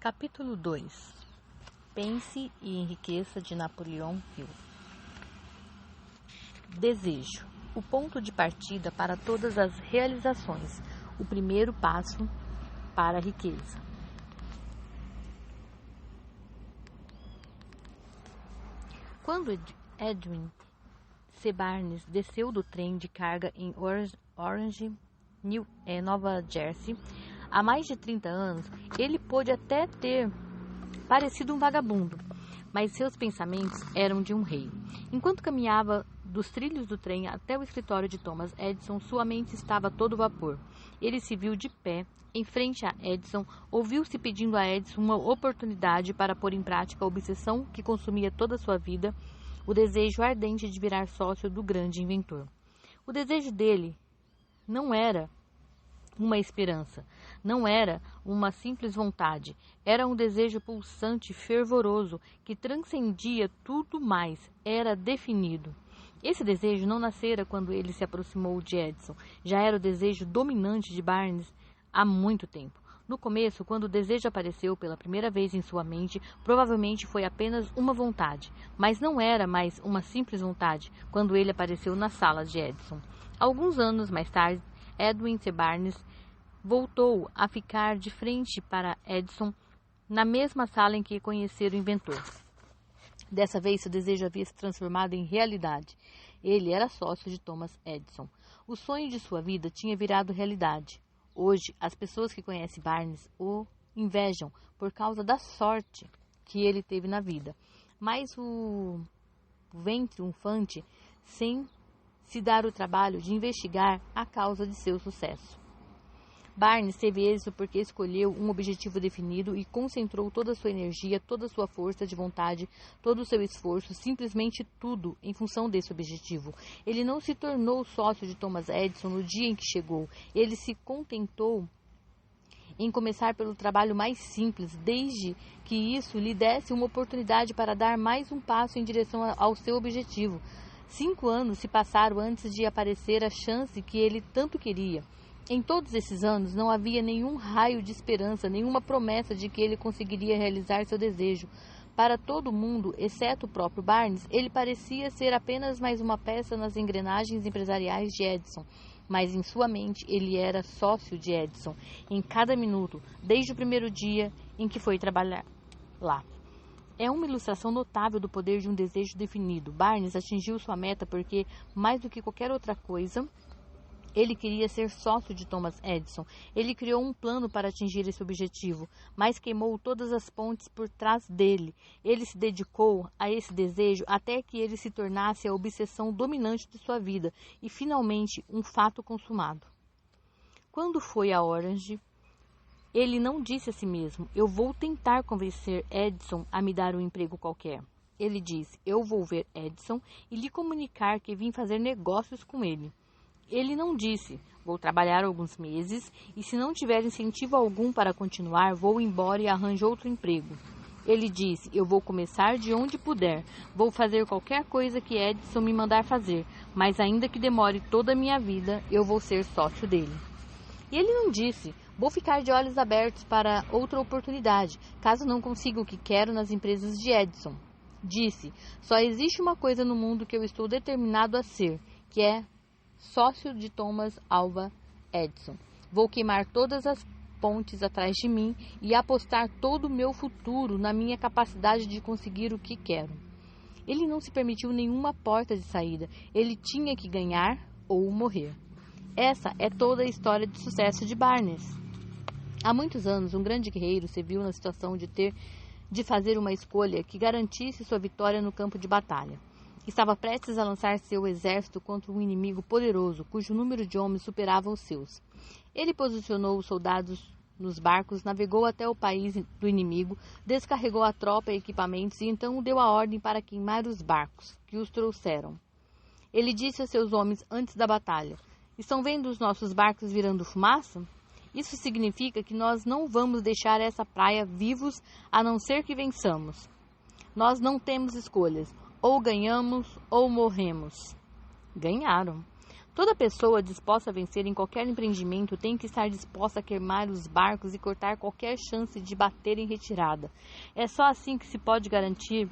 Capítulo 2. Pense e enriqueça, de Napoleão Hill. Desejo. O ponto de partida para todas as realizações. O primeiro passo para a riqueza. Quando Edwin C. Barnes desceu do trem de carga em Orange, Nova Jersey, há mais de 30 anos, ele pôde até ter parecido um vagabundo, mas seus pensamentos eram de um rei. Enquanto caminhava dos trilhos do trem até o escritório de Thomas Edison, sua mente estava a todo vapor. Ele se viu de pé, em frente a Edison, ouviu-se pedindo a Edison uma oportunidade para pôr em prática a obsessão que consumia toda a sua vida, o desejo ardente de virar sócio do grande inventor. O desejo dele não era uma esperança, não era uma simples vontade, era um desejo pulsante, fervoroso, que transcendia tudo mais, era definido. Esse desejo não nascera quando ele se aproximou de Edison, já era o desejo dominante de Barnes há muito tempo. No começo, quando o desejo apareceu pela primeira vez em sua mente, provavelmente foi apenas uma vontade, mas não era mais uma simples vontade quando ele apareceu na sala de Edison. Alguns anos mais tarde, Edwin C. Barnes voltou a ficar de frente para Edison na mesma sala em que conhecera o inventor. Dessa vez, seu desejo havia se transformado em realidade. Ele era sócio de Thomas Edison. O sonho de sua vida tinha virado realidade. Hoje, as pessoas que conhecem Barnes o invejam por causa da sorte que ele teve na vida. Mas o vem triunfante sem se dar o trabalho de investigar a causa de seu sucesso. Barnes teve êxito porque escolheu um objetivo definido e concentrou toda a sua energia, toda a sua força de vontade, todo o seu esforço, simplesmente tudo, em função desse objetivo. Ele não se tornou sócio de Thomas Edison no dia em que chegou. Ele se contentou em começar pelo trabalho mais simples, desde que isso lhe desse uma oportunidade para dar mais um passo em direção ao seu objetivo. 5 anos se passaram antes de aparecer a chance que ele tanto queria. Em todos esses anos, não havia nenhum raio de esperança, nenhuma promessa de que ele conseguiria realizar seu desejo. Para todo mundo, exceto o próprio Barnes, ele parecia ser apenas mais uma peça nas engrenagens empresariais de Edison. Mas em sua mente, ele era sócio de Edison, em cada minuto, desde o primeiro dia em que foi trabalhar lá. É uma ilustração notável do poder de um desejo definido. Barnes atingiu sua meta porque, mais do que qualquer outra coisa, ele queria ser sócio de Thomas Edison. Ele criou um plano para atingir esse objetivo, mas queimou todas as pontes por trás dele. Ele se dedicou a esse desejo até que ele se tornasse a obsessão dominante de sua vida e, finalmente, um fato consumado. Quando foi a Orange, ele não disse a si mesmo: eu vou tentar convencer Edison a me dar um emprego qualquer. Ele disse: eu vou ver Edison e lhe comunicar que vim fazer negócios com ele. Ele não disse: vou trabalhar alguns meses e, se não tiver incentivo algum para continuar, vou embora e arranjo outro emprego. Ele disse: eu vou começar de onde puder, vou fazer qualquer coisa que Edison me mandar fazer, mas ainda que demore toda a minha vida, eu vou ser sócio dele. E ele não disse: vou ficar de olhos abertos para outra oportunidade, caso não consiga o que quero nas empresas de Edison. Disse: só existe uma coisa no mundo que eu estou determinado a ser, que é sócio de Thomas Alva Edison. Vou queimar todas as pontes atrás de mim e apostar todo o meu futuro na minha capacidade de conseguir o que quero. Ele não se permitiu nenhuma porta de saída. Ele tinha que ganhar ou morrer. Essa é toda a história de sucesso de Barnes. Há muitos anos, um grande guerreiro se viu na situação de fazer uma escolha que garantisse sua vitória no campo de batalha. Estava prestes a lançar seu exército contra um inimigo poderoso, cujo número de homens superava os seus. Ele posicionou os soldados nos barcos, navegou até o país do inimigo, descarregou a tropa e equipamentos e então deu a ordem para queimar os barcos que os trouxeram. Ele disse a seus homens antes da batalha: estão vendo os nossos barcos virando fumaça? Isso significa que nós não vamos deixar essa praia vivos a não ser que vençamos. Nós não temos escolhas. Ou ganhamos ou morremos. Ganharam. Toda pessoa disposta a vencer em qualquer empreendimento tem que estar disposta a queimar os barcos e cortar qualquer chance de bater em retirada. É só assim que se pode garantir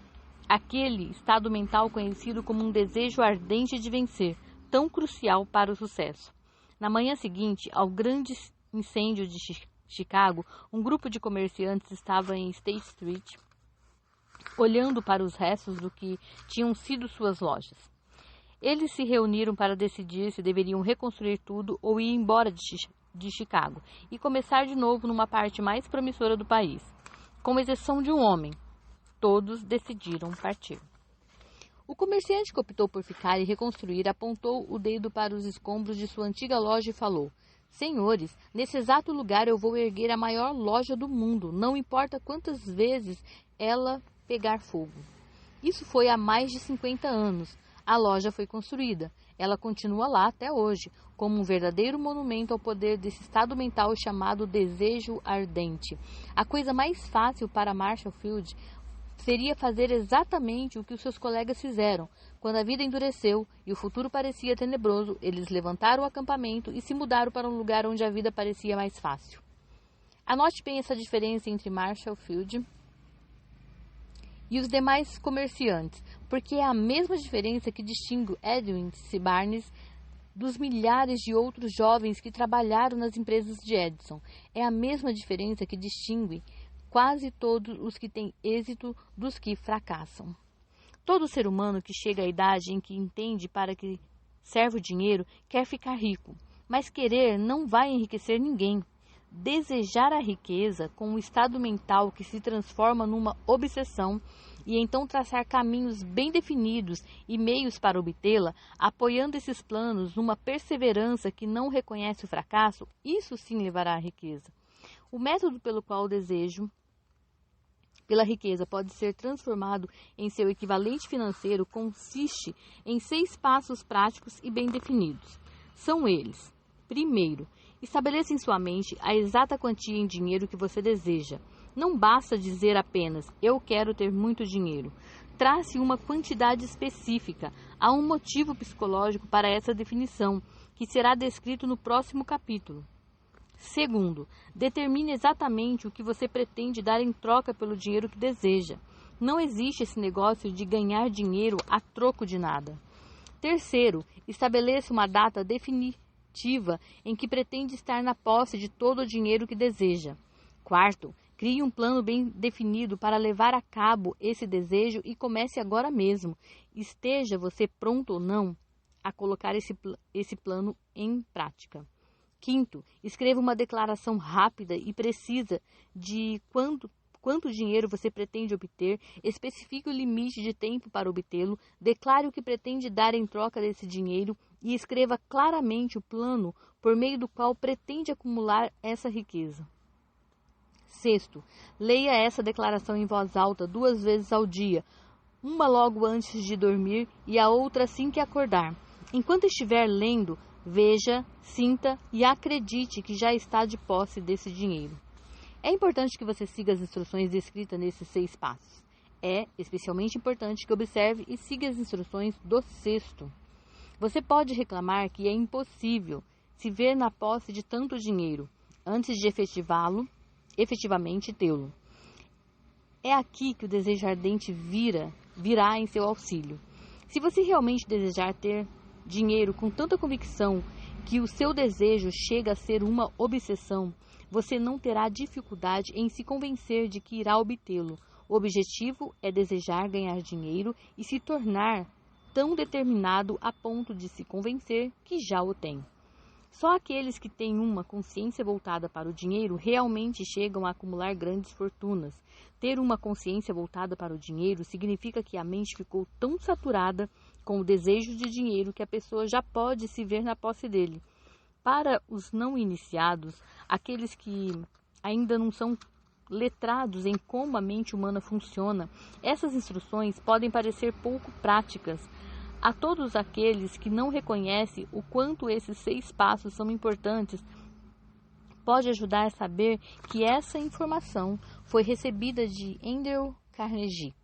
aquele estado mental conhecido como um desejo ardente de vencer, tão crucial para o sucesso. Na manhã seguinte ao grande incêndio de Chicago, um grupo de comerciantes estava em State Street, olhando para os restos do que tinham sido suas lojas. Eles se reuniram para decidir se deveriam reconstruir tudo ou ir embora de Chicago e começar de novo numa parte mais promissora do país. Com exceção de um homem, todos decidiram partir. O comerciante que optou por ficar e reconstruir apontou o dedo para os escombros de sua antiga loja e falou: Senhores, nesse exato lugar eu vou erguer a maior loja do mundo, não importa quantas vezes ela pegar fogo. Isso foi há mais de 50 anos. A loja foi construída. Ela continua lá até hoje, como um verdadeiro monumento ao poder desse estado mental chamado desejo ardente. A coisa mais fácil para Marshall Field seria fazer exatamente o que os seus colegas fizeram. Quando a vida endureceu e o futuro parecia tenebroso, eles levantaram o acampamento e se mudaram para um lugar onde a vida parecia mais fácil. Anote bem essa diferença entre Marshall Field e os demais comerciantes, porque é a mesma diferença que distingue Edwin C. Barnes dos milhares de outros jovens que trabalharam nas empresas de Edison. É a mesma diferença que distingue quase todos os que têm êxito dos que fracassam. Todo ser humano que chega à idade em que entende para que serve o dinheiro quer ficar rico, mas querer não vai enriquecer ninguém. Desejar a riqueza com um estado mental que se transforma numa obsessão e então traçar caminhos bem definidos e meios para obtê-la, apoiando esses planos numa perseverança que não reconhece o fracasso, isso sim levará à riqueza. O método pelo qual o desejo pela riqueza pode ser transformado em seu equivalente financeiro consiste em 6 passos práticos e bem definidos. São eles: primeiro, estabeleça em sua mente a exata quantia em dinheiro que você deseja. Não basta dizer apenas, eu quero ter muito dinheiro. Trace uma quantidade específica. Há um motivo psicológico para essa definição, que será descrito no próximo capítulo. Segundo, determine exatamente o que você pretende dar em troca pelo dinheiro que deseja. Não existe esse negócio de ganhar dinheiro a troco de nada. Terceiro, estabeleça uma data definitiva em que pretende estar na posse de todo o dinheiro que deseja. Quarto, crie um plano bem definido para levar a cabo esse desejo e comece agora mesmo. Esteja você pronto ou não a colocar esse plano em prática. Quinto, escreva uma declaração rápida e precisa de quanto dinheiro você pretende obter, especifique o limite de tempo para obtê-lo, declare o que pretende dar em troca desse dinheiro e escreva claramente o plano por meio do qual pretende acumular essa riqueza. Sexto, leia essa declaração em voz alta 2 vezes ao dia, uma logo antes de dormir e a outra assim que acordar. Enquanto estiver lendo, veja, sinta e acredite que já está de posse desse dinheiro. É importante que você siga as instruções descritas nesses 6 passos. É especialmente importante que observe e siga as instruções do sexto. Você pode reclamar que é impossível se ver na posse de tanto dinheiro antes de efetivamente tê-lo. É aqui que o desejo ardente virá em seu auxílio. Se você realmente desejar ter dinheiro com tanta convicção que o seu desejo chega a ser uma obsessão, você não terá dificuldade em se convencer de que irá obtê-lo. O objetivo é desejar ganhar dinheiro e se tornar tão determinado a ponto de se convencer que já o tem. Só aqueles que têm uma consciência voltada para o dinheiro realmente chegam a acumular grandes fortunas. Ter uma consciência voltada para o dinheiro significa que a mente ficou tão saturada com o desejo de dinheiro que a pessoa já pode se ver na posse dele. Para os não iniciados, aqueles que ainda não são letrados em como a mente humana funciona, essas instruções podem parecer pouco práticas. A todos aqueles que não reconhecem o quanto esses 6 passos são importantes, pode ajudar a saber que essa informação foi recebida de Andrew Carnegie.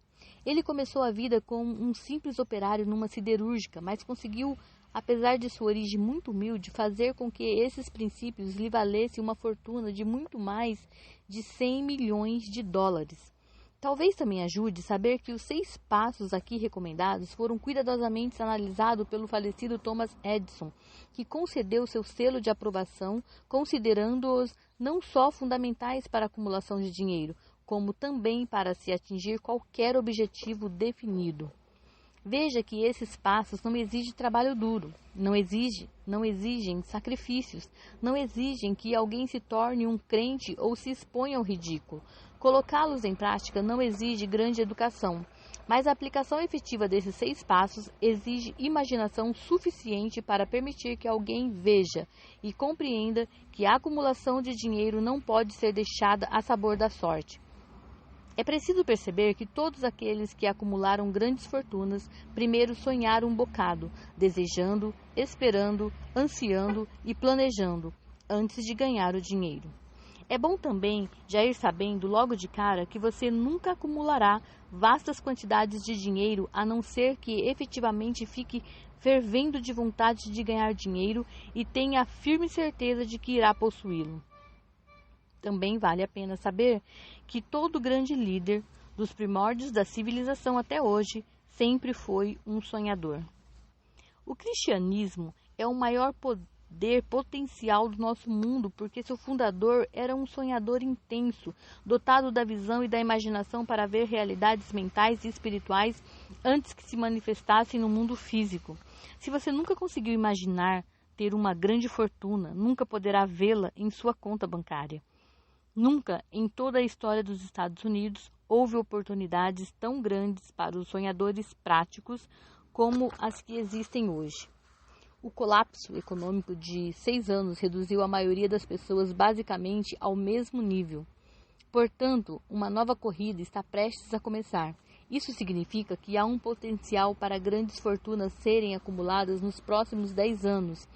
Ele começou a vida como um simples operário numa siderúrgica, mas conseguiu apesar de sua origem muito humilde, fazer com que esses princípios lhe valessem uma fortuna de muito mais de 100 milhões de dólares. Talvez também ajude saber que os 6 passos aqui recomendados foram cuidadosamente analisados pelo falecido Thomas Edison, que concedeu seu selo de aprovação, considerando-os não só fundamentais para a acumulação de dinheiro, como também para se atingir qualquer objetivo definido. Veja que esses passos não exigem trabalho duro, não exigem sacrifícios, não exigem que alguém se torne um crente ou se exponha ao ridículo. Colocá-los em prática não exige grande educação, mas a aplicação efetiva desses 6 passos exige imaginação suficiente para permitir que alguém veja e compreenda que a acumulação de dinheiro não pode ser deixada a sabor da sorte. É preciso perceber que todos aqueles que acumularam grandes fortunas primeiro sonharam um bocado, desejando, esperando, ansiando e planejando, antes de ganhar o dinheiro. É bom também já ir sabendo logo de cara que você nunca acumulará vastas quantidades de dinheiro a não ser que efetivamente fique fervendo de vontade de ganhar dinheiro e tenha a firme certeza de que irá possuí-lo. Também vale a pena saber que todo grande líder, dos primórdios da civilização até hoje, sempre foi um sonhador. O cristianismo é o maior poder potencial do nosso mundo, porque seu fundador era um sonhador intenso, dotado da visão e da imaginação para ver realidades mentais e espirituais antes que se manifestassem no mundo físico. Se você nunca conseguiu imaginar ter uma grande fortuna, nunca poderá vê-la em sua conta bancária. Nunca, em toda a história dos Estados Unidos, houve oportunidades tão grandes para os sonhadores práticos como as que existem hoje. O colapso econômico de 6 anos reduziu a maioria das pessoas basicamente ao mesmo nível. Portanto, uma nova corrida está prestes a começar. Isso significa que há um potencial para grandes fortunas serem acumuladas nos próximos 10 anos.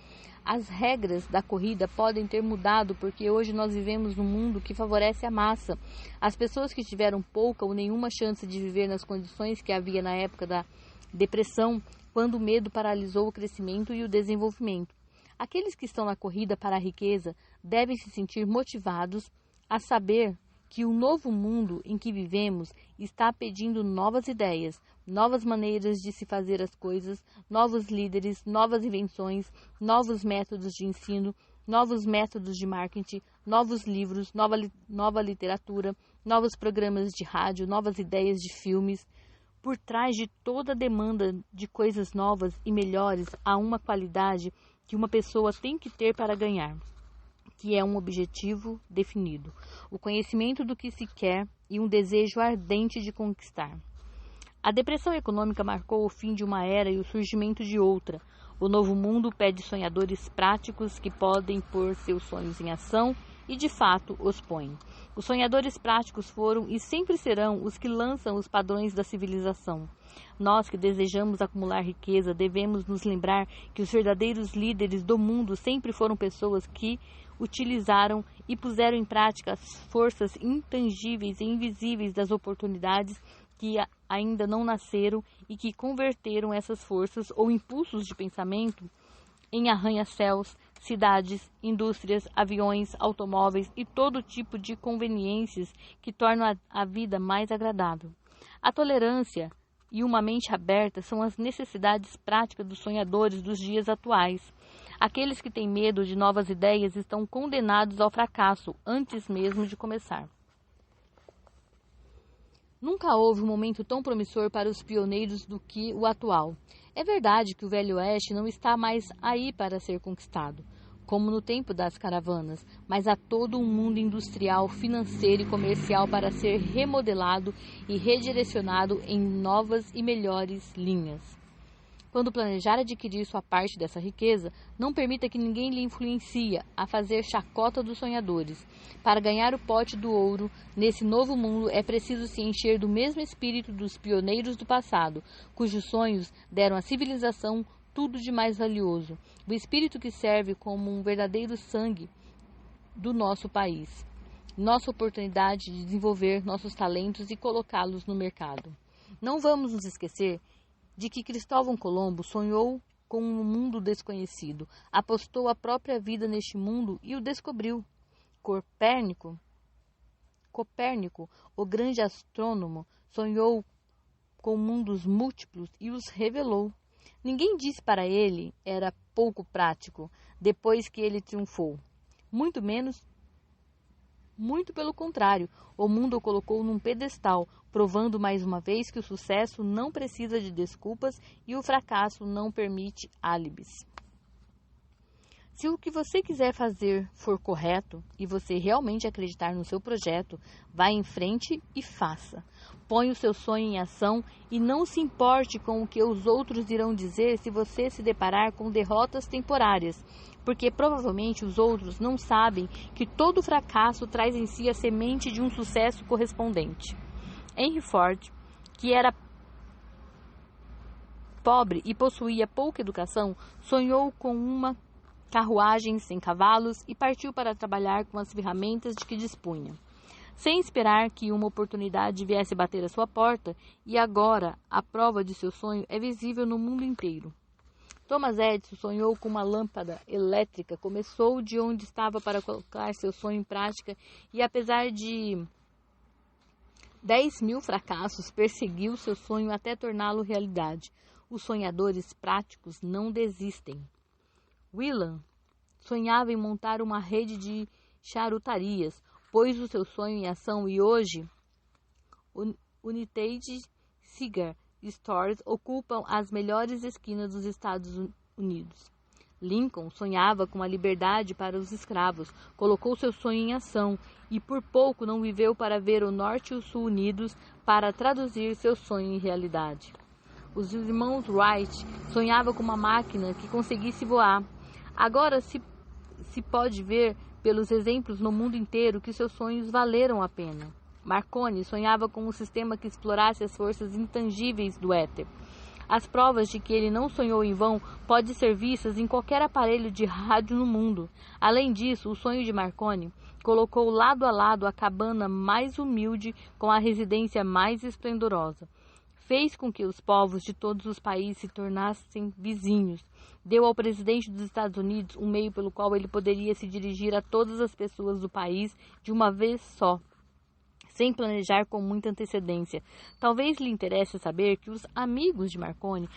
As regras da corrida podem ter mudado porque hoje nós vivemos num mundo que favorece a massa. As pessoas que tiveram pouca ou nenhuma chance de viver nas condições que havia na época da depressão, quando o medo paralisou o crescimento e o desenvolvimento. Aqueles que estão na corrida para a riqueza devem se sentir motivados a saber que o novo mundo em que vivemos está pedindo novas ideias, novas maneiras de se fazer as coisas, novos líderes, novas invenções, novos métodos de ensino, novos métodos de marketing, novos livros, nova literatura, novos programas de rádio, novas ideias de filmes. Por trás de toda a demanda de coisas novas e melhores há uma qualidade que uma pessoa tem que ter para ganhar, que é um objetivo definido, o conhecimento do que se quer e um desejo ardente de conquistar. A depressão econômica marcou o fim de uma era e o surgimento de outra. O novo mundo pede sonhadores práticos que podem pôr seus sonhos em ação e, de fato, os põem. Os sonhadores práticos foram e sempre serão os que lançam os padrões da civilização. Nós que desejamos acumular riqueza devemos nos lembrar que os verdadeiros líderes do mundo sempre foram pessoas que utilizaram e puseram em prática as forças intangíveis e invisíveis das oportunidades que ainda não nasceram e que converteram essas forças ou impulsos de pensamento em arranha-céus, cidades, indústrias, aviões, automóveis e todo tipo de conveniências que tornam a vida mais agradável. A tolerância e uma mente aberta são as necessidades práticas dos sonhadores dos dias atuais. Aqueles que têm medo de novas ideias estão condenados ao fracasso antes mesmo de começar. Nunca houve um momento tão promissor para os pioneiros do que o atual. É verdade que o Velho Oeste não está mais aí para ser conquistado, como no tempo das caravanas, mas há todo um mundo industrial, financeiro e comercial para ser remodelado e redirecionado em novas e melhores linhas. Quando planejar adquirir sua parte dessa riqueza, não permita que ninguém lhe influencie a fazer chacota dos sonhadores. Para ganhar o pote do ouro, nesse novo mundo é preciso se encher do mesmo espírito dos pioneiros do passado, cujos sonhos deram à civilização tudo de mais valioso, o espírito que serve como um verdadeiro sangue do nosso país, nossa oportunidade de desenvolver nossos talentos e colocá-los no mercado. Não vamos nos esquecer de que Cristóvão Colombo sonhou com um mundo desconhecido. Apostou a própria vida neste mundo e o descobriu. Copérnico, o grande astrônomo, sonhou com mundos múltiplos e os revelou. Ninguém disse para ele era pouco prático depois que ele triunfou. Muito pelo contrário, o mundo o colocou num pedestal, provando mais uma vez que o sucesso não precisa de desculpas e o fracasso não permite álibis. Se o que você quiser fazer for correto e você realmente acreditar no seu projeto, vá em frente e faça. Põe o seu sonho em ação e não se importe com o que os outros irão dizer se você se deparar com derrotas temporárias, porque provavelmente os outros não sabem que todo fracasso traz em si a semente de um sucesso correspondente. Henry Ford, que era pobre e possuía pouca educação, sonhou com uma carruagem sem cavalos e partiu para trabalhar com as ferramentas de que dispunha, sem esperar que uma oportunidade viesse bater à sua porta, e agora a prova de seu sonho é visível no mundo inteiro. Thomas Edison sonhou com uma lâmpada elétrica, começou de onde estava para colocar seu sonho em prática e, apesar de 10.000 fracassos, perseguiu seu sonho até torná-lo realidade. Os sonhadores práticos não desistem. Whelan sonhava em montar uma rede de charutarias, pôs o seu sonho em ação e hoje United Cigar Stores ocupam as melhores esquinas dos Estados Unidos. Lincoln sonhava com a liberdade para os escravos, colocou seu sonho em ação e por pouco não viveu para ver o Norte e o Sul unidos para traduzir seu sonho em realidade. Os irmãos Wright sonhavam com uma máquina que conseguisse voar. Agora se pode ver pelos exemplos no mundo inteiro que seus sonhos valeram a pena. Marconi sonhava com um sistema que explorasse as forças intangíveis do éter. As provas de que ele não sonhou em vão podem ser vistas em qualquer aparelho de rádio no mundo. Além disso, o sonho de Marconi colocou lado a lado a cabana mais humilde com a residência mais esplendorosa. Fez com que os povos de todos os países se tornassem vizinhos. Deu ao presidente dos Estados Unidos um meio pelo qual ele poderia se dirigir a todas as pessoas do país de uma vez só, sem planejar com muita antecedência. Talvez lhe interesse saber que os amigos de Marconi,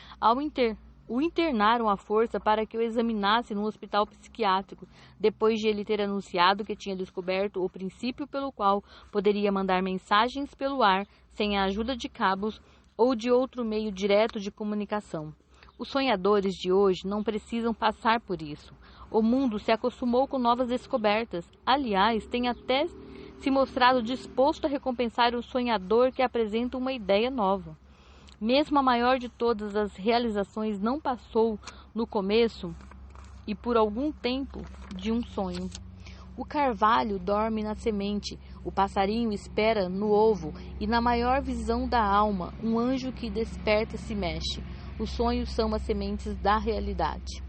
o internaram à força para que o examinasse no hospital psiquiátrico, depois de ele ter anunciado que tinha descoberto o princípio pelo qual poderia mandar mensagens pelo ar sem a ajuda de cabos ou de outro meio direto de comunicação. Os sonhadores de hoje não precisam passar por isso. O mundo se acostumou com novas descobertas. Aliás, tem até se mostrado disposto a recompensar o sonhador que apresenta uma ideia nova. Mesmo a maior de todas as realizações não passou no começo e por algum tempo de um sonho. O carvalho dorme na semente, o passarinho espera no ovo, e na maior visão da alma, um anjo que desperta se mexe. Os sonhos são as sementes da realidade.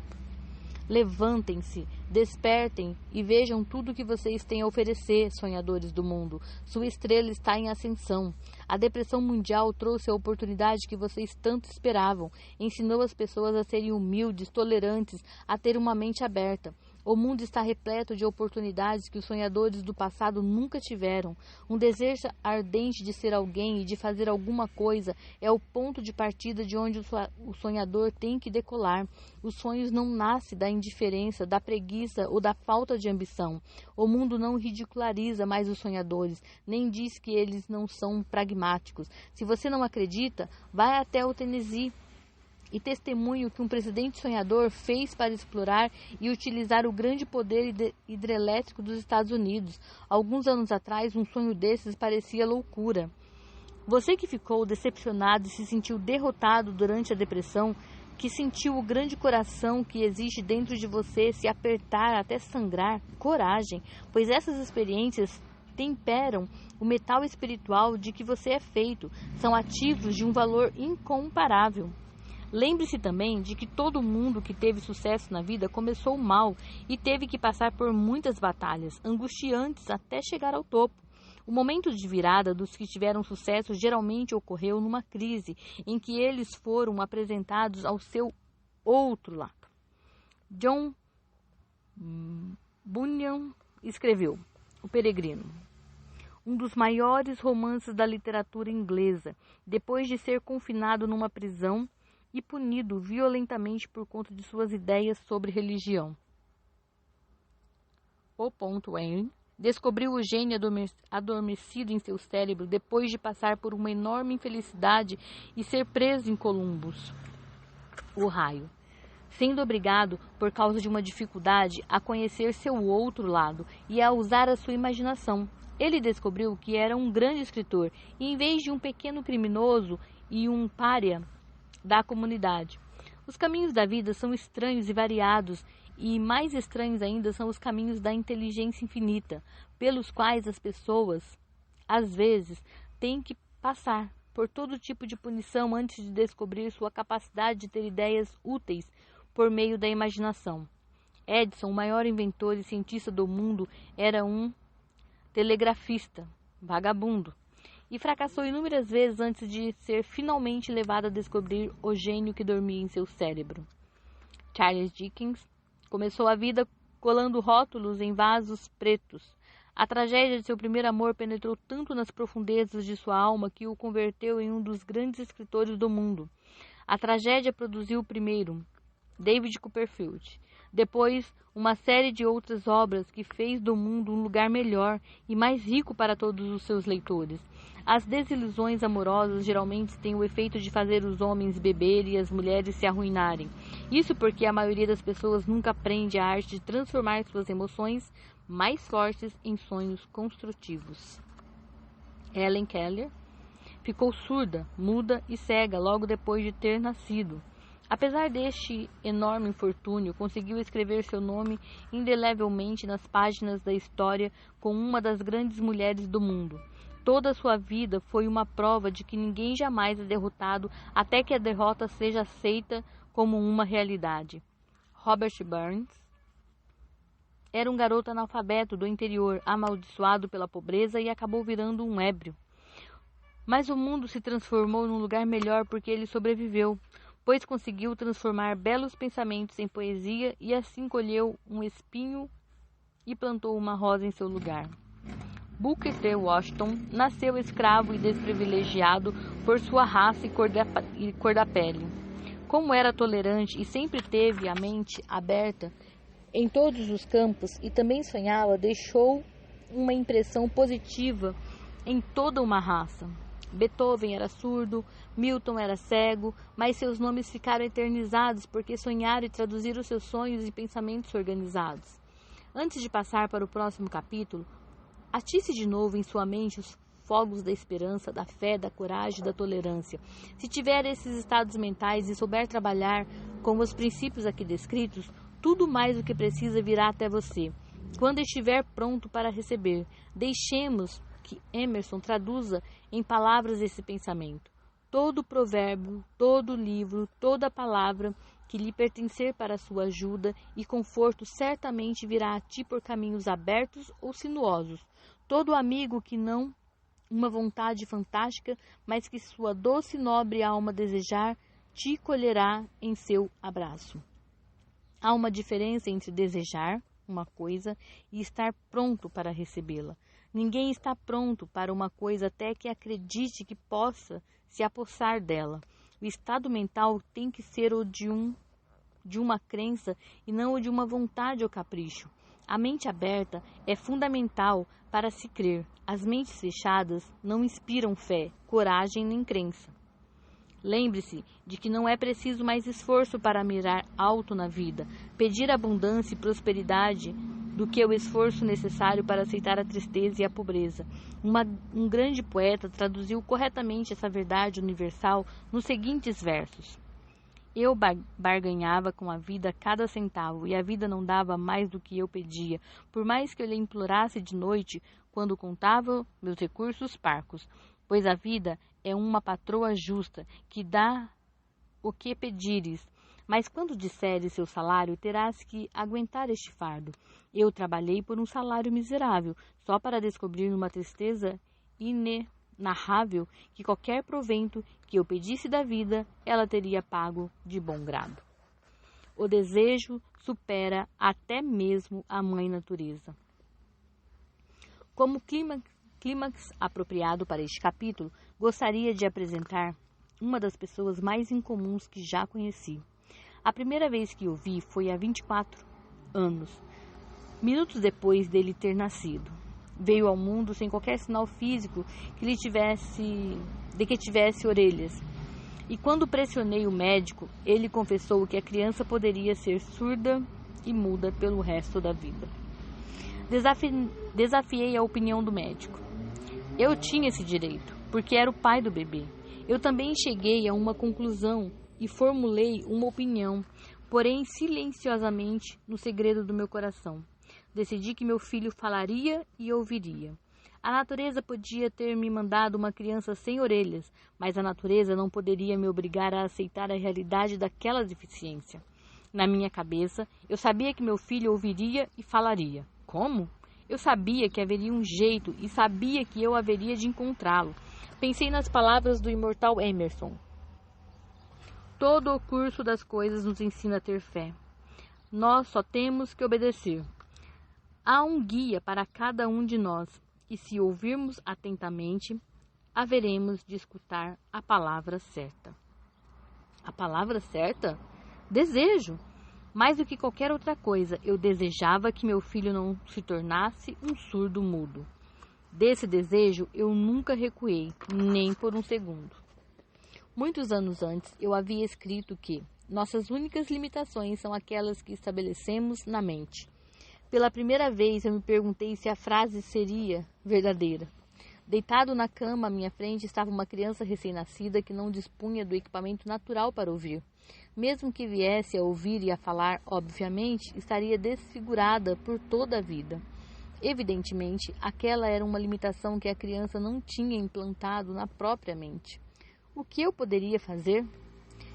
Levantem-se, despertem e vejam tudo o que vocês têm a oferecer, sonhadores do mundo. Sua estrela está em ascensão. A depressão mundial trouxe a oportunidade que vocês tanto esperavam. Ensinou as pessoas a serem humildes, tolerantes, a ter uma mente aberta. O mundo está repleto de oportunidades que os sonhadores do passado nunca tiveram. Um desejo ardente de ser alguém e de fazer alguma coisa é o ponto de partida de onde o sonhador tem que decolar. Os sonhos não nascem da indiferença, da preguiça ou da falta de ambição. O mundo não ridiculariza mais os sonhadores, nem diz que eles não são pragmáticos. Se você não acredita, vai até o Tennessee e testemunho que um presidente sonhador fez para explorar e utilizar o grande poder hidrelétrico dos Estados Unidos. Alguns anos atrás, um sonho desses parecia loucura. Você que ficou decepcionado e se sentiu derrotado durante a depressão, que sentiu o grande coração que existe dentro de você se apertar até sangrar, coragem, pois essas experiências temperam o metal espiritual de que você é feito, são ativos de um valor incomparável. Lembre-se também de que todo mundo que teve sucesso na vida começou mal e teve que passar por muitas batalhas, angustiantes até chegar ao topo. O momento de virada dos que tiveram sucesso geralmente ocorreu numa crise em que eles foram apresentados ao seu outro lado. John Bunyan escreveu O Peregrino, um dos maiores romances da literatura inglesa, depois de ser confinado numa prisão e punido violentamente por conta de suas ideias sobre religião. O. Wayne descobriu o gênio adormecido em seu cérebro depois de passar por uma enorme infelicidade e ser preso em Columbus, Ohio, sendo obrigado, por causa de uma dificuldade, a conhecer seu outro lado e a usar a sua imaginação. Ele descobriu que era um grande escritor, e em vez de um pequeno criminoso e um pária da comunidade. Os caminhos da vida são estranhos e variados, e mais estranhos ainda são os caminhos da inteligência infinita, pelos quais as pessoas, às vezes, têm que passar por todo tipo de punição antes de descobrir sua capacidade de ter ideias úteis por meio da imaginação. Edison, o maior inventor e cientista do mundo, era um telegrafista, vagabundo, e fracassou inúmeras vezes antes de ser finalmente levado a descobrir o gênio que dormia em seu cérebro. Charles Dickens começou a vida colando rótulos em vasos pretos. A tragédia de seu primeiro amor penetrou tanto nas profundezas de sua alma que o converteu em um dos grandes escritores do mundo. A tragédia produziu primeiro David Copperfield, depois uma série de outras obras que fez do mundo um lugar melhor e mais rico para todos os seus leitores. As desilusões amorosas geralmente têm o efeito de fazer os homens beberem e as mulheres se arruinarem. Isso porque a maioria das pessoas nunca aprende a arte de transformar suas emoções mais fortes em sonhos construtivos. Helen Keller ficou surda, muda e cega logo depois de ter nascido. Apesar deste enorme infortúnio, conseguiu escrever seu nome indelevelmente nas páginas da história como uma das grandes mulheres do mundo. Toda a sua vida foi uma prova de que ninguém jamais é derrotado até que a derrota seja aceita como uma realidade. Robert Burns era um garoto analfabeto do interior, amaldiçoado pela pobreza e acabou virando um ébrio. Mas o mundo se transformou num lugar melhor porque ele sobreviveu, pois conseguiu transformar belos pensamentos em poesia e assim colheu um espinho e plantou uma rosa em seu lugar. Booker T. Washington nasceu escravo e desprivilegiado por sua raça e cor da pele. Como era tolerante e sempre teve a mente aberta em todos os campos e também sonhava, deixou uma impressão positiva em toda uma raça. Beethoven era surdo, Milton era cego, mas seus nomes ficaram eternizados porque sonharam e traduziram seus sonhos em pensamentos organizados. Antes de passar para o próximo capítulo, atisse de novo em sua mente os fogos da esperança, da fé, da coragem e da tolerância. Se tiver esses estados mentais e souber trabalhar com os princípios aqui descritos, tudo mais o que precisa virá até você, quando estiver pronto para receber. Deixemos que Emerson traduza em palavras esse pensamento. Todo provérbio, todo livro, toda palavra que lhe pertencer para sua ajuda e conforto certamente virá a ti por caminhos abertos ou sinuosos. Todo amigo que não uma vontade fantástica, mas que sua doce e nobre alma desejar, te colherá em seu abraço. Há uma diferença entre desejar uma coisa e estar pronto para recebê-la. Ninguém está pronto para uma coisa até que acredite que possa se apossar dela. O estado mental tem que ser o de uma crença e não o de uma vontade ou capricho. A mente aberta é fundamental para se crer. As mentes fechadas não inspiram fé, coragem nem crença. Lembre-se de que não é preciso mais esforço para mirar alto na vida, pedir abundância e prosperidade do que o esforço necessário para aceitar a tristeza e a pobreza. Um grande poeta traduziu corretamente essa verdade universal nos seguintes versos. Eu barganhava com a vida cada centavo, e a vida não dava mais do que eu pedia, por mais que eu lhe implorasse de noite, quando contava meus recursos parcos. Pois a vida é uma patroa justa, que dá o que pedires. Mas quando disseres seu salário, terás que aguentar este fardo. Eu trabalhei por um salário miserável, só para descobrir numa tristeza inenarrável que qualquer provento que eu pedisse da vida, ela teria pago de bom grado. O desejo supera até mesmo a mãe natureza. Como clímax apropriado para este capítulo, gostaria de apresentar uma das pessoas mais incomuns que já conheci. A primeira vez que o vi foi há 24 anos, minutos depois dele ter nascido. Veio ao mundo sem qualquer sinal físico de que tivesse orelhas. E quando pressionei o médico, ele confessou que a criança poderia ser surda e muda pelo resto da vida. Desafiei a opinião do médico. Eu tinha esse direito, porque era o pai do bebê. Eu também cheguei a uma conclusão e formulei uma opinião, porém silenciosamente no segredo do meu coração. Decidi que meu filho falaria e ouviria. A natureza podia ter me mandado uma criança sem orelhas, mas a natureza não poderia me obrigar a aceitar a realidade daquela deficiência. Na minha cabeça, eu sabia que meu filho ouviria e falaria. Como? Eu sabia que haveria um jeito e sabia que eu haveria de encontrá-lo. Pensei nas palavras do imortal Emerson. Todo o curso das coisas nos ensina a ter fé. Nós só temos que obedecer. Há um guia para cada um de nós, e se ouvirmos atentamente, haveremos de escutar a palavra certa. A palavra certa? Desejo! Mais do que qualquer outra coisa, eu desejava que meu filho não se tornasse um surdo mudo. Desse desejo eu nunca recuei, nem por um segundo. Muitos anos antes, eu havia escrito que nossas únicas limitações são aquelas que estabelecemos na mente. Pela primeira vez, eu me perguntei se a frase seria verdadeira. Deitado na cama à minha frente estava uma criança recém-nascida que não dispunha do equipamento natural para ouvir. Mesmo que viesse a ouvir e a falar, obviamente, estaria desfigurada por toda a vida. Evidentemente, aquela era uma limitação que a criança não tinha implantado na própria mente. O que eu poderia fazer?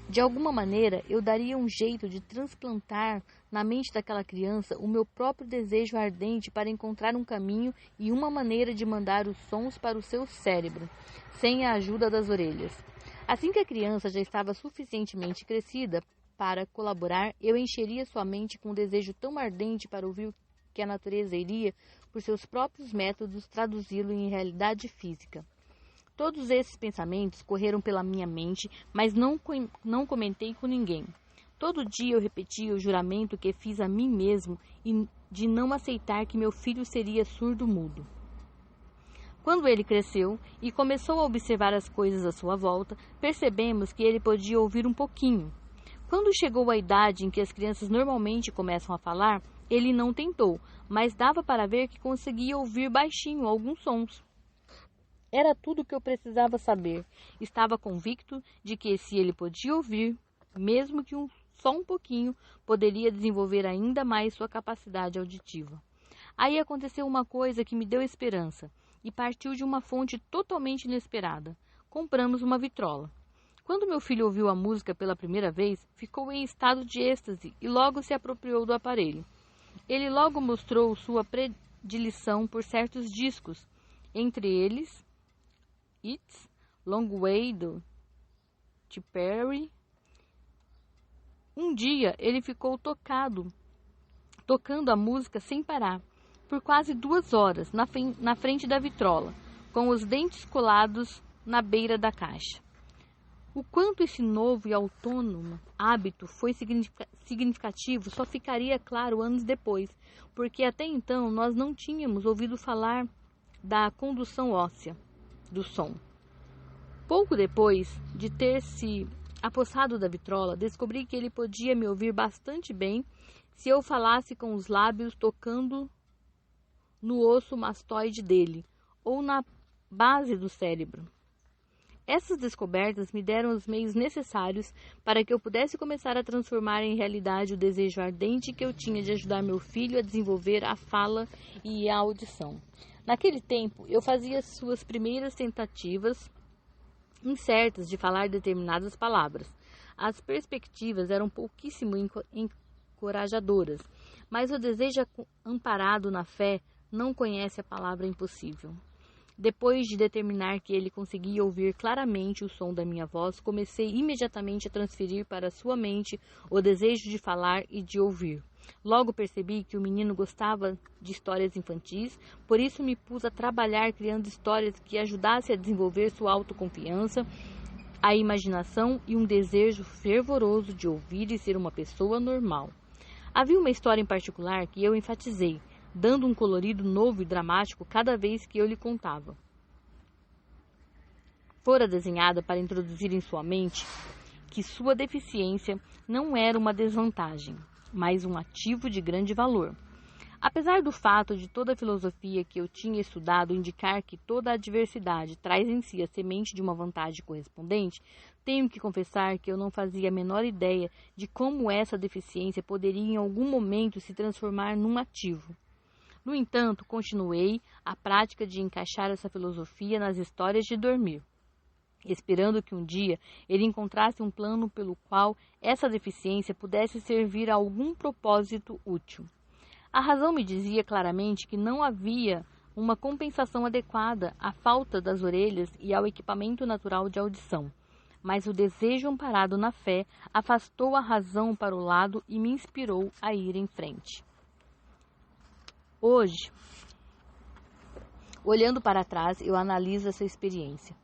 De alguma maneira, eu daria um jeito de transplantar na mente daquela criança o meu próprio desejo ardente para encontrar um caminho e uma maneira de mandar os sons para o seu cérebro, sem a ajuda das orelhas. Assim que a criança já estava suficientemente crescida para colaborar, eu encheria sua mente com um desejo tão ardente para ouvir o que a natureza iria, por seus próprios métodos, traduzi-lo em realidade física. Todos esses pensamentos correram pela minha mente, mas não comentei com ninguém. Todo dia eu repetia o juramento que fiz a mim mesmo de não aceitar que meu filho seria surdo-mudo. Quando ele cresceu e começou a observar as coisas à sua volta, percebemos que ele podia ouvir um pouquinho. Quando chegou a idade em que as crianças normalmente começam a falar, ele não tentou, mas dava para ver que conseguia ouvir baixinho alguns sons. Era tudo o que eu precisava saber. Estava convicto de que se ele podia ouvir, mesmo que só um pouquinho, poderia desenvolver ainda mais sua capacidade auditiva. Aí aconteceu uma coisa que me deu esperança e partiu de uma fonte totalmente inesperada. Compramos uma vitrola. Quando meu filho ouviu a música pela primeira vez, ficou em estado de êxtase e logo se apropriou do aparelho. Ele logo mostrou sua predileção por certos discos, entre eles It's Long Way do T. Perry. Um dia ele ficou tocando a música sem parar, por quase 2 horas, na frente da vitrola, com os dentes colados na beira da caixa. O quanto esse novo e autônomo hábito foi significativo só ficaria claro anos depois, porque até então nós não tínhamos ouvido falar da condução óssea do som. Pouco depois de ter se apossado da vitrola, descobri que ele podia me ouvir bastante bem se eu falasse com os lábios tocando no osso mastoide dele, ou na base do cérebro. Essas descobertas me deram os meios necessários para que eu pudesse começar a transformar em realidade o desejo ardente que eu tinha de ajudar meu filho a desenvolver a fala e a audição. Naquele tempo, eu fazia suas primeiras tentativas incertas de falar determinadas palavras. As perspectivas eram pouquíssimo encorajadoras, mas o desejo amparado na fé não conhece a palavra impossível. Depois de determinar que ele conseguia ouvir claramente o som da minha voz, comecei imediatamente a transferir para sua mente o desejo de falar e de ouvir. Logo percebi que o menino gostava de histórias infantis, por isso me pus a trabalhar criando histórias que ajudassem a desenvolver sua autoconfiança, a imaginação e um desejo fervoroso de ouvir e ser uma pessoa normal. Havia uma história em particular que eu enfatizei, dando um colorido novo e dramático cada vez que eu lhe contava. Fora desenhada para introduzir em sua mente que sua deficiência não era uma desvantagem, mas um ativo de grande valor. Apesar do fato de toda a filosofia que eu tinha estudado indicar que toda adversidade traz em si a semente de uma vantagem correspondente, tenho que confessar que eu não fazia a menor ideia de como essa deficiência poderia em algum momento se transformar num ativo. No entanto, continuei a prática de encaixar essa filosofia nas histórias de dormir, esperando que um dia ele encontrasse um plano pelo qual essa deficiência pudesse servir a algum propósito útil. A razão me dizia claramente que não havia uma compensação adequada à falta das orelhas e ao equipamento natural de audição, mas o desejo amparado na fé afastou a razão para o lado e me inspirou a ir em frente. Hoje, olhando para trás, eu analiso essa experiência.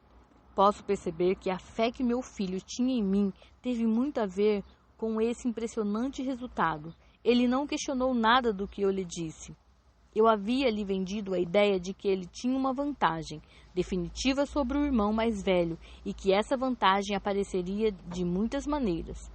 Posso perceber que a fé que meu filho tinha em mim teve muito a ver com esse impressionante resultado. Ele não questionou nada do que eu lhe disse. Eu havia lhe vendido a ideia de que ele tinha uma vantagem definitiva sobre o irmão mais velho e que essa vantagem apareceria de muitas maneiras.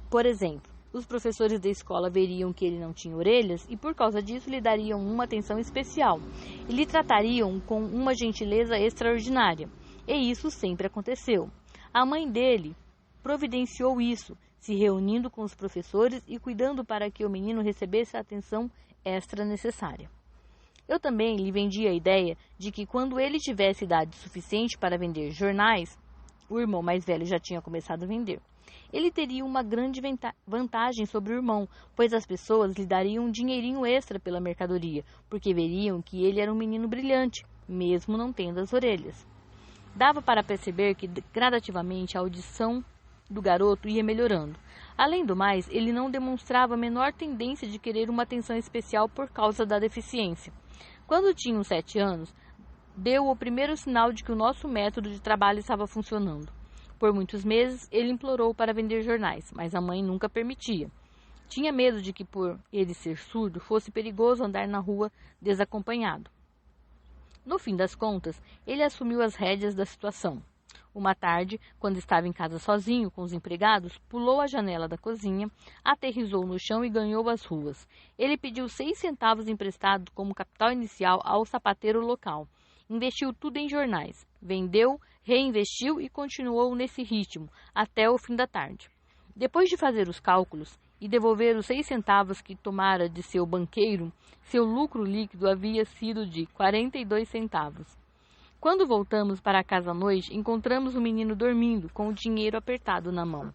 Por exemplo, os professores da escola veriam que ele não tinha orelhas e por causa disso lhe dariam uma atenção especial e lhe tratariam com uma gentileza extraordinária. E isso sempre aconteceu. A mãe dele providenciou isso, se reunindo com os professores e cuidando para que o menino recebesse a atenção extra necessária. Eu também lhe vendi a ideia de que quando ele tivesse idade suficiente para vender jornais, o irmão mais velho já tinha começado a vender, ele teria uma grande vantagem sobre o irmão, pois as pessoas lhe dariam um dinheirinho extra pela mercadoria, porque veriam que ele era um menino brilhante, mesmo não tendo as orelhas. Dava para perceber que gradativamente a audição do garoto ia melhorando. Além do mais, ele não demonstrava a menor tendência de querer uma atenção especial por causa da deficiência. Quando tinha uns 7 anos, deu o primeiro sinal de que o nosso método de trabalho estava funcionando. Por muitos meses, ele implorou para vender jornais, mas a mãe nunca permitia. Tinha medo de que, por ele ser surdo, fosse perigoso andar na rua desacompanhado. No fim das contas, ele assumiu as rédeas da situação. Uma tarde, quando estava em casa sozinho com os empregados, pulou a janela da cozinha, aterrissou no chão e ganhou as ruas. Ele pediu 6 centavos emprestados como capital inicial ao sapateiro local. Investiu tudo em jornais. Vendeu, reinvestiu e continuou nesse ritmo até o fim da tarde. Depois de fazer os cálculos e devolver os 6 centavos que tomara de seu banqueiro, seu lucro líquido havia sido de 42 centavos. Quando voltamos para casa à noite, encontramos o menino dormindo, com o dinheiro apertado na mão.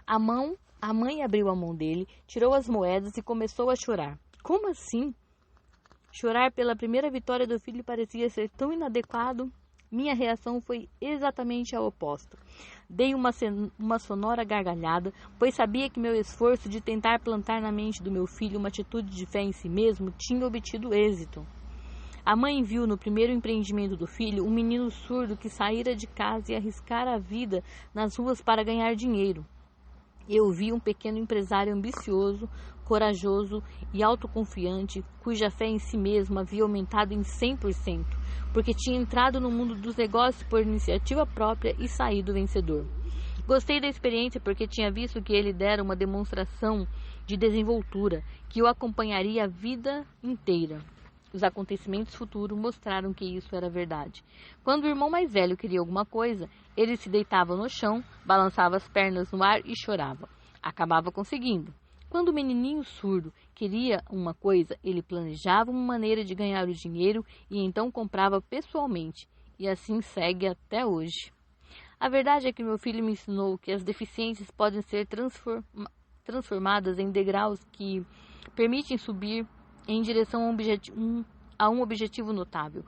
A mãe abriu a mão dele, tirou as moedas e começou a chorar. Como assim? Chorar pela primeira vitória do filho parecia ser tão inadequado. Minha reação foi exatamente a oposta. Dei uma sonora gargalhada, pois sabia que meu esforço de tentar plantar na mente do meu filho uma atitude de fé em si mesmo tinha obtido êxito. A mãe viu no primeiro empreendimento do filho um menino surdo que saíra de casa e arriscara a vida nas ruas para ganhar dinheiro. Eu vi um pequeno empresário ambicioso, corajoso e autoconfiante, cuja fé em si mesmo havia aumentado em 100%, porque tinha entrado no mundo dos negócios por iniciativa própria e saído vencedor. Gostei da experiência porque tinha visto que ele dera uma demonstração de desenvoltura que o acompanharia a vida inteira. Os acontecimentos futuros mostraram que isso era verdade. Quando o irmão mais velho queria alguma coisa, ele se deitava no chão, balançava as pernas no ar e chorava. Acabava conseguindo. Quando o menininho surdo queria uma coisa, ele planejava uma maneira de ganhar o dinheiro e então comprava pessoalmente. E assim segue até hoje. A verdade é que meu filho me ensinou que as deficiências podem ser transformadas em degraus que permitem subir em direção a um objetivo notável.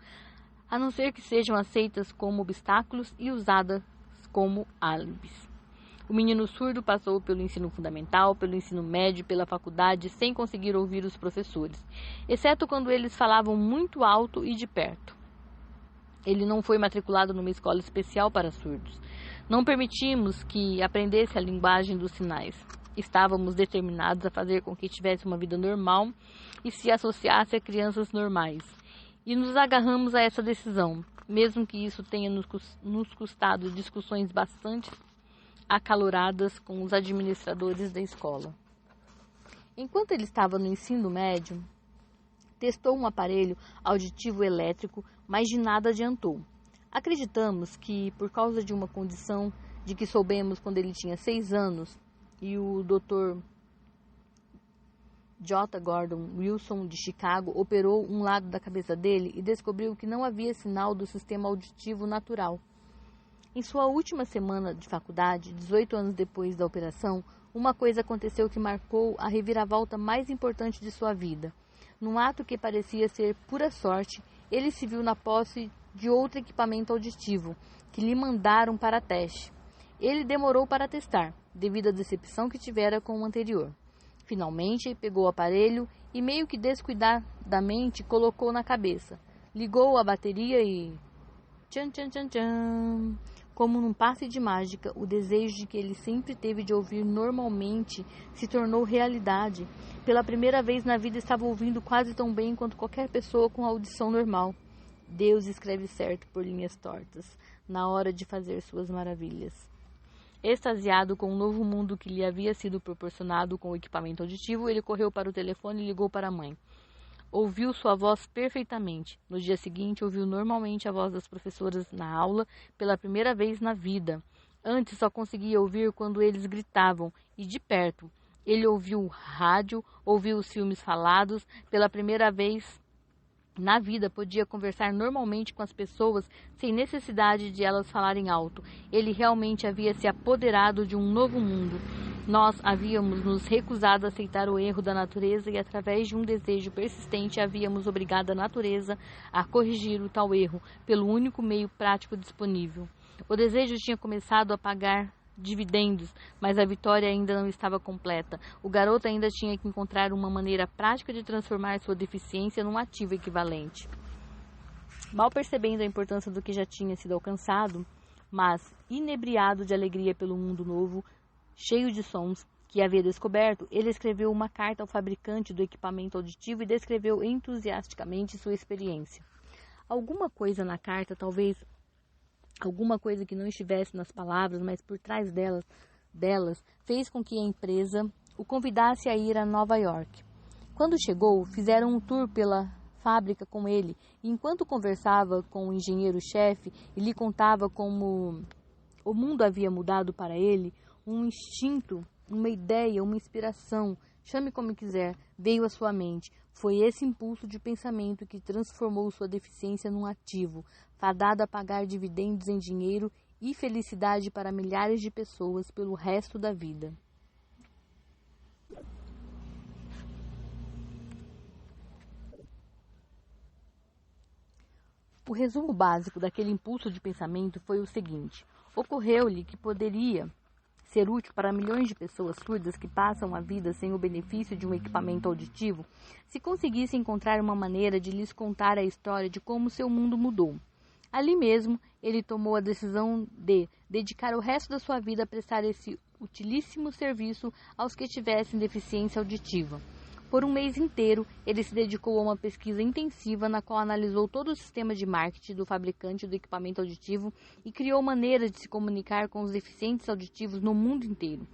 a não ser que sejam aceitas como obstáculos e usadas como álibis. O menino surdo passou pelo ensino fundamental, pelo ensino médio, pela faculdade, sem conseguir ouvir os professores, exceto quando eles falavam muito alto e de perto. Ele não foi matriculado numa escola especial para surdos. Não permitimos que aprendesse a linguagem dos sinais. Estávamos determinados a fazer com que tivesse uma vida normal e se associasse a crianças normais. E nos agarramos a essa decisão, mesmo que isso tenha nos custado discussões bastante acaloradas com os administradores da escola. Enquanto ele estava no ensino médio, testou um aparelho auditivo elétrico, mas de nada adiantou. Acreditamos que, por causa de uma condição de que soubemos quando ele tinha 6 anos, e o Dr. J. Gordon Wilson, de Chicago, operou um lado da cabeça dele e descobriu que não havia sinal do sistema auditivo natural. Em sua última semana de faculdade, 18 anos depois da operação, uma coisa aconteceu que marcou a reviravolta mais importante de sua vida. Num ato que parecia ser pura sorte, ele se viu na posse de outro equipamento auditivo, que lhe mandaram para teste. Ele demorou para testar, devido à decepção que tivera com o anterior. Finalmente, pegou o aparelho e, meio que descuidadamente, colocou na cabeça. Ligou a bateria e... Tchan, tchan, tchan, tchan. Como num passe de mágica, o desejo de que ele sempre teve de ouvir normalmente se tornou realidade. Pela primeira vez na vida estava ouvindo quase tão bem quanto qualquer pessoa com audição normal. Deus escreve certo por linhas tortas, na hora de fazer suas maravilhas. Extasiado com o novo mundo que lhe havia sido proporcionado com o equipamento auditivo, ele correu para o telefone e ligou para a mãe. Ouviu sua voz perfeitamente. No dia seguinte, ouviu normalmente a voz das professoras na aula pela primeira vez na vida. Antes só conseguia ouvir quando eles gritavam, e de perto. Ele ouviu o rádio, ouviu os filmes falados. Pela primeira vez na vida, podia conversar normalmente com as pessoas sem necessidade de elas falarem alto. Ele realmente havia se apoderado de um novo mundo. Nós havíamos nos recusado a aceitar o erro da natureza e, através de um desejo persistente, havíamos obrigado a natureza a corrigir o tal erro pelo único meio prático disponível. O desejo tinha começado a pagar dividendos, mas a vitória ainda não estava completa. O garoto ainda tinha que encontrar uma maneira prática de transformar sua deficiência num ativo equivalente. Mal percebendo a importância do que já tinha sido alcançado, mas inebriado de alegria pelo mundo novo, cheio de sons que havia descoberto, ele escreveu uma carta ao fabricante do equipamento auditivo e descreveu entusiasticamente sua experiência. Alguma coisa na carta, talvez alguma coisa que não estivesse nas palavras, mas por trás delas, fez com que a empresa o convidasse a ir a Nova York. Quando chegou, fizeram um tour pela fábrica com ele, e enquanto conversava com o engenheiro-chefe e lhe contava como o mundo havia mudado para ele, um instinto, uma ideia, uma inspiração, chame como quiser, veio à sua mente. Foi esse impulso de pensamento que transformou sua deficiência num ativo, fadado a pagar dividendos em dinheiro e felicidade para milhares de pessoas pelo resto da vida. O resumo básico daquele impulso de pensamento foi o seguinte: ocorreu-lhe que poderia ser útil para milhões de pessoas surdas que passam a vida sem o benefício de um equipamento auditivo, se conseguisse encontrar uma maneira de lhes contar a história de como seu mundo mudou. Ali mesmo, ele tomou a decisão de dedicar o resto da sua vida a prestar esse utilíssimo serviço aos que tivessem deficiência auditiva. Por um mês inteiro, ele se dedicou a uma pesquisa intensiva na qual analisou todo o sistema de marketing do fabricante do equipamento auditivo e criou maneiras de se comunicar com os deficientes auditivos no mundo inteiro,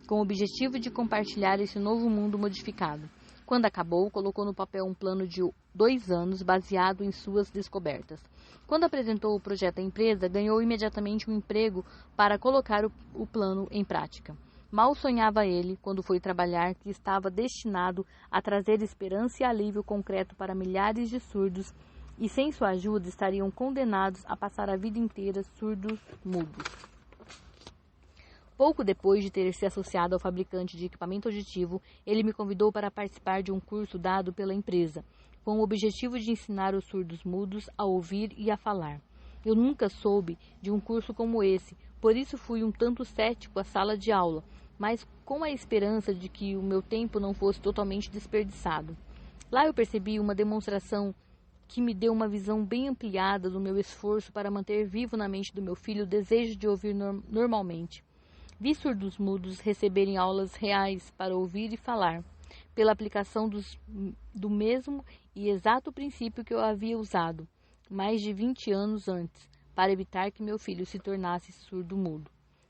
com o objetivo de compartilhar esse novo mundo modificado. Quando acabou, colocou no papel um plano de 2 anos baseado em suas descobertas. Quando apresentou o projeto à empresa, ganhou imediatamente um emprego para colocar o plano em prática. Mal sonhava ele, quando foi trabalhar, que estava destinado a trazer esperança e alívio concreto para milhares de surdos, e sem sua ajuda estariam condenados a passar a vida inteira surdos mudos. Pouco depois de ter se associado ao fabricante de equipamento auditivo, ele me convidou para participar de um curso dado pela empresa. com o objetivo de ensinar os surdos-mudos a ouvir e a falar. Eu nunca soube de um curso como esse, por isso fui um tanto cético à sala de aula, mas com a esperança de que o meu tempo não fosse totalmente desperdiçado. Lá eu percebi uma demonstração que me deu uma visão bem ampliada do meu esforço para manter vivo na mente do meu filho o desejo de ouvir normalmente. Vi surdos-mudos receberem aulas reais para ouvir e falar, pela aplicação do mesmo e exato princípio que eu havia usado, mais de 20 anos antes, para evitar que meu filho se tornasse surdo-mudo.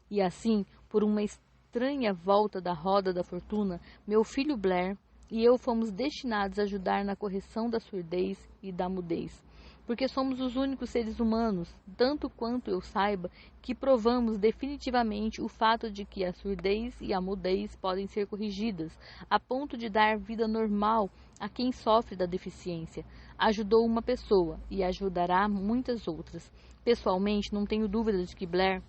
E assim, por uma estranha volta da roda da fortuna, meu filho Blair e eu fomos destinados a ajudar na correção da surdez e da mudez, porque somos os únicos seres humanos, tanto quanto eu saiba, que provamos definitivamente o fato de que a surdez e a mudez podem ser corrigidas, a ponto de dar vida normal a quem sofre da deficiência. Ajudou uma pessoa e ajudará muitas outras. Pessoalmente, não tenho dúvida de que Blair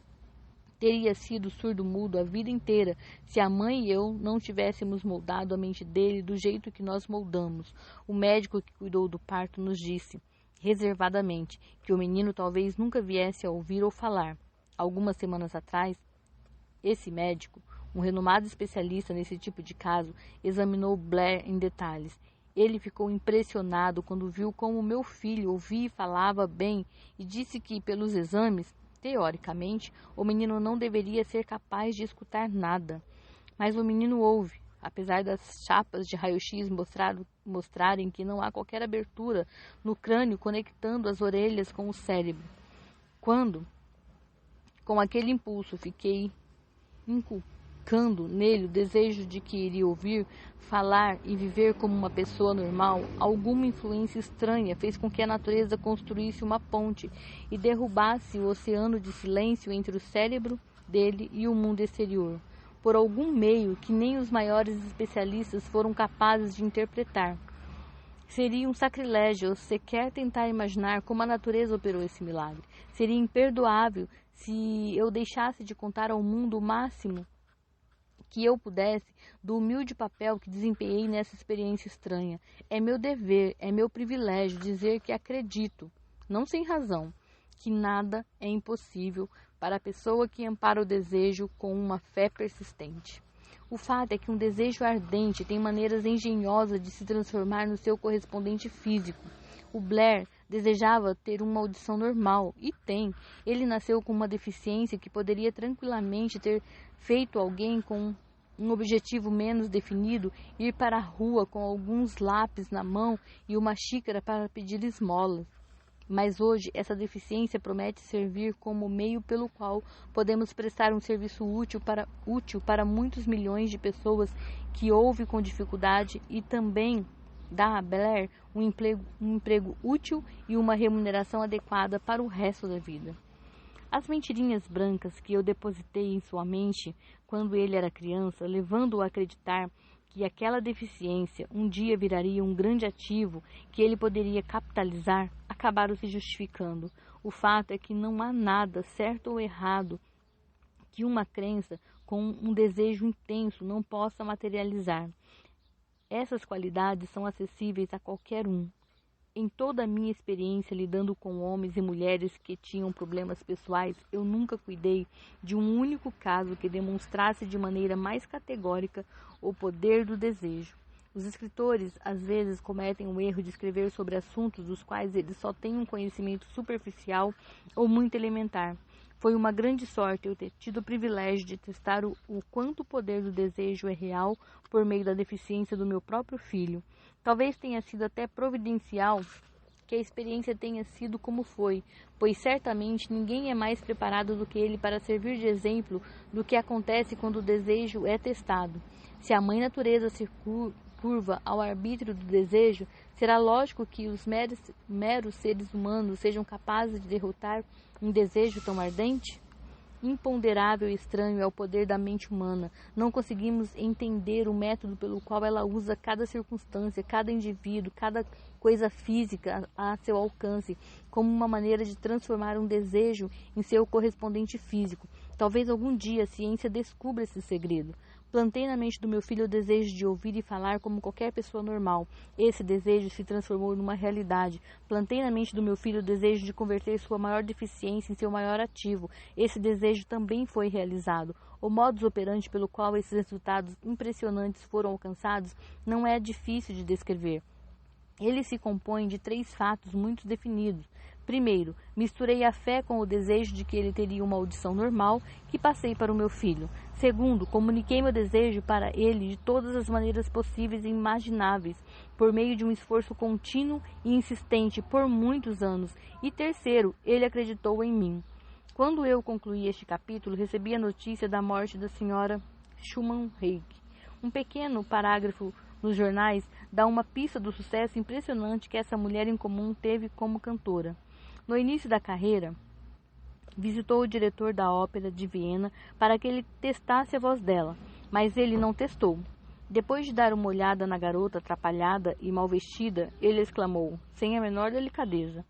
teria sido surdo-mudo a vida inteira se a mãe e eu não tivéssemos moldado a mente dele do jeito que nós moldamos. O médico que cuidou do parto nos disse, reservadamente, que o menino talvez nunca viesse a ouvir ou falar. Algumas semanas atrás, esse médico, um renomado especialista nesse tipo de caso, examinou Blair em detalhes. Ele ficou impressionado quando viu como meu filho ouvia e falava bem e disse que, pelos exames, teoricamente, o menino não deveria ser capaz de escutar nada. Mas o menino ouve, apesar das chapas de raio-x mostrarem que não há qualquer abertura no crânio conectando as orelhas com o cérebro. Quando, com aquele impulso, fiquei inculcando nele o desejo de que iria ouvir, falar e viver como uma pessoa normal, alguma influência estranha fez com que a natureza construísse uma ponte e derrubasse o oceano de silêncio entre o cérebro dele e o mundo exterior, por algum meio que nem os maiores especialistas foram capazes de interpretar. Seria um sacrilégio sequer tentar imaginar como a natureza operou esse milagre. Seria imperdoável se eu deixasse de contar ao mundo o máximo que eu pudesse do humilde papel que desempenhei nessa experiência estranha. É meu dever, é meu privilégio dizer que acredito, não sem razão, que nada é impossível para a pessoa que ampara o desejo com uma fé persistente. O fato é que um desejo ardente tem maneiras engenhosas de se transformar no seu correspondente físico. O Blair desejava ter uma audição normal, e tem. Ele nasceu com uma deficiência que poderia tranquilamente ter feito alguém com um objetivo menos definido ir para a rua com alguns lápis na mão e uma xícara para pedir esmolas. Mas hoje essa deficiência promete servir como meio pelo qual podemos prestar um serviço útil para muitos milhões de pessoas que ouvem com dificuldade e também dá a Blair um emprego útil e uma remuneração adequada para o resto da vida. As mentirinhas brancas que eu depositei em sua mente quando ele era criança, levando-o a acreditar que aquela deficiência um dia viraria um grande ativo que ele poderia capitalizar, acabaram se justificando. O fato é que não há nada, certo ou errado, que uma crença com um desejo intenso não possa materializar. Essas qualidades são acessíveis a qualquer um. Em toda a minha experiência lidando com homens e mulheres que tinham problemas pessoais, eu nunca cuidei de um único caso que demonstrasse de maneira mais categórica o poder do desejo. Os escritores, às vezes, cometem o erro de escrever sobre assuntos dos quais eles só têm um conhecimento superficial ou muito elementar. Foi uma grande sorte eu ter tido o privilégio de testar o quanto o poder do desejo é real por meio da deficiência do meu próprio filho. Talvez tenha sido até providencial que a experiência tenha sido como foi, pois certamente ninguém é mais preparado do que ele para servir de exemplo do que acontece quando o desejo é testado. Se a mãe natureza se curva ao arbítrio do desejo, será lógico que os meros seres humanos sejam capazes de derrotar um desejo tão ardente? Imponderável e estranho é o poder da mente humana. Não conseguimos entender o método pelo qual ela usa cada circunstância, cada indivíduo, cada coisa física a seu alcance, como uma maneira de transformar um desejo em seu correspondente físico. Talvez algum dia a ciência descubra esse segredo. Plantei na mente do meu filho o desejo de ouvir e falar como qualquer pessoa normal. Esse desejo se transformou numa realidade. Plantei na mente do meu filho o desejo de converter sua maior deficiência em seu maior ativo. Esse desejo também foi realizado. O modus operandi pelo qual esses resultados impressionantes foram alcançados não é difícil de descrever. Ele se compõe de 3 fatos muito definidos. Primeiro, misturei a fé com o desejo de que ele teria uma audição normal, que passei para o meu filho. Segundo, comuniquei meu desejo para ele de todas as maneiras possíveis e imagináveis, por meio de um esforço contínuo e insistente por muitos anos. E terceiro, ele acreditou em mim. Quando eu concluí este capítulo, recebi a notícia da morte da senhora Schumann-Reich. Um pequeno parágrafo nos jornais dá uma pista do sucesso impressionante que essa mulher incomum teve como cantora. No início da carreira, visitou o diretor da ópera de Viena para que ele testasse a voz dela, mas ele não testou. Depois de dar uma olhada na garota atrapalhada e mal vestida, ele exclamou, sem a menor delicadeza: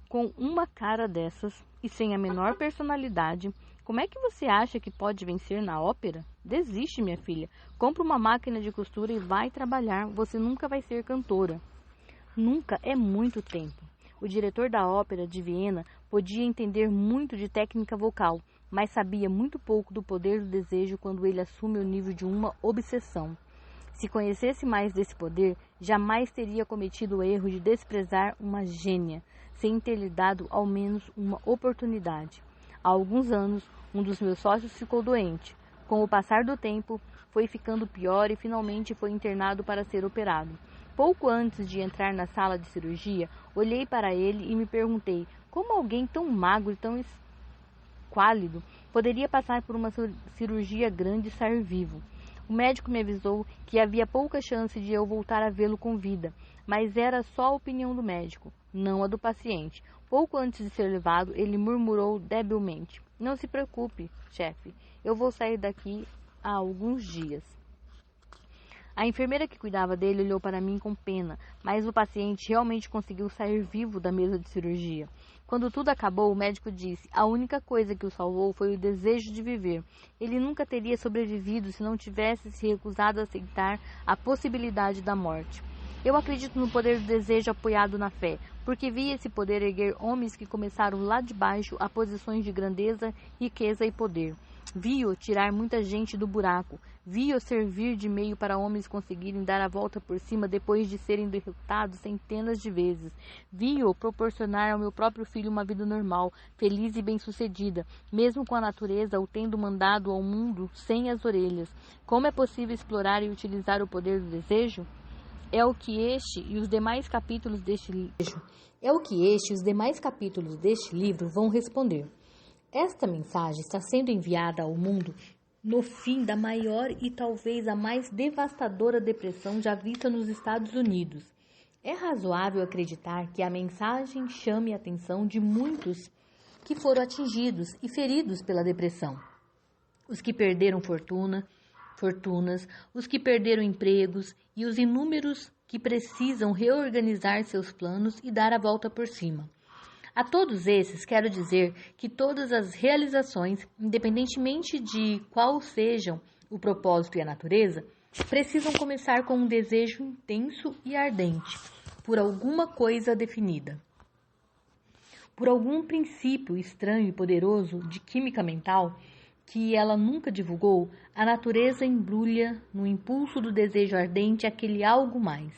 com uma cara dessas e sem a menor personalidade, como é que você acha que pode vencer na ópera? Desiste, minha filha. Compra uma máquina de costura e vai trabalhar. Você nunca vai ser cantora. Nunca é muito tempo. O diretor da ópera de Viena podia entender muito de técnica vocal, mas sabia muito pouco do poder do desejo quando ele assume o nível de uma obsessão. Se conhecesse mais desse poder, jamais teria cometido o erro de desprezar uma gênia, sem ter lhe dado ao menos uma oportunidade. Há alguns anos, um dos meus sócios ficou doente. Com o passar do tempo, foi ficando pior e finalmente foi internado para ser operado. Pouco antes de entrar na sala de cirurgia, olhei para ele e me perguntei como alguém tão magro e tão esquálido poderia passar por uma cirurgia grande e sair vivo. O médico me avisou que havia pouca chance de eu voltar a vê-lo com vida, mas era só a opinião do médico, não a do paciente. Pouco antes de ser levado, ele murmurou debilmente: não se preocupe, chefe, eu vou sair daqui há alguns dias. A enfermeira que cuidava dele olhou para mim com pena, mas o paciente realmente conseguiu sair vivo da mesa de cirurgia. Quando tudo acabou, o médico disse: a única coisa que o salvou foi o desejo de viver. Ele nunca teria sobrevivido se não tivesse se recusado a aceitar a possibilidade da morte. Eu acredito no poder do desejo apoiado na fé, porque vi esse poder erguer homens que começaram lá de baixo a posições de grandeza, riqueza e poder. Vi-o tirar muita gente do buraco. Vi-o servir de meio para homens conseguirem dar a volta por cima depois de serem derrotados centenas de vezes. Vi-o proporcionar ao meu próprio filho uma vida normal, feliz e bem-sucedida, mesmo com a natureza o tendo mandado ao mundo sem as orelhas. Como é possível explorar e utilizar o poder do desejo? É o que este e os demais capítulos deste livro vão responder. Esta mensagem está sendo enviada ao mundo no fim da maior e talvez a mais devastadora depressão já vista nos Estados Unidos. É razoável acreditar que a mensagem chame a atenção de muitos que foram atingidos e feridos pela depressão. Os que perderam fortunas, os que perderam empregos e os inúmeros que precisam reorganizar seus planos e dar a volta por cima. A todos esses, quero dizer que todas as realizações, independentemente de qual sejam o propósito e a natureza, precisam começar com um desejo intenso e ardente, por alguma coisa definida. Por algum princípio estranho e poderoso de química mental que ela nunca divulgou, a natureza embrulha no impulso do desejo ardente aquele algo mais,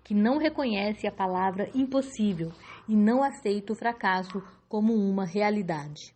que não reconhece a palavra impossível e não aceita o fracasso como uma realidade.